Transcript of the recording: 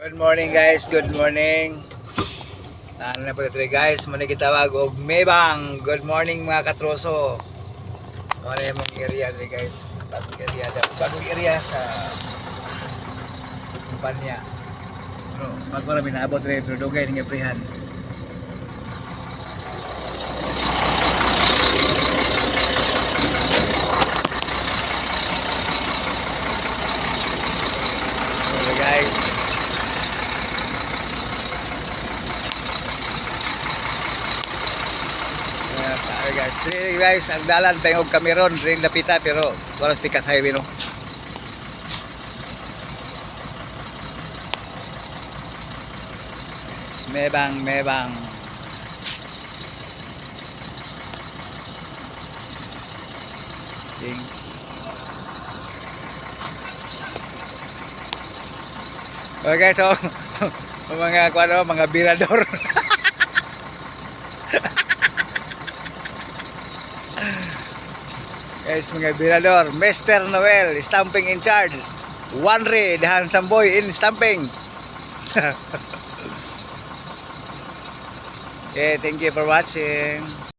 Good morning guys, good morning. Ano na po ito guys, muna kitawag og Mebang. Good morning mga katroso. Ano yung mga area rin guys, bagong area sa kumpanya. No, pag marami naabot rin, pero dugay ng iprihan. Okay guys. Okay guys, ang dalan pa yung Cameron, ring napita pero walang pikas highway no. Mebang. Ding. Okay guys, so mga birador. Guys, mga birador, Mr. Noel, stamping in charge. One ray, the handsome boy in stamping. Okay, thank you for watching.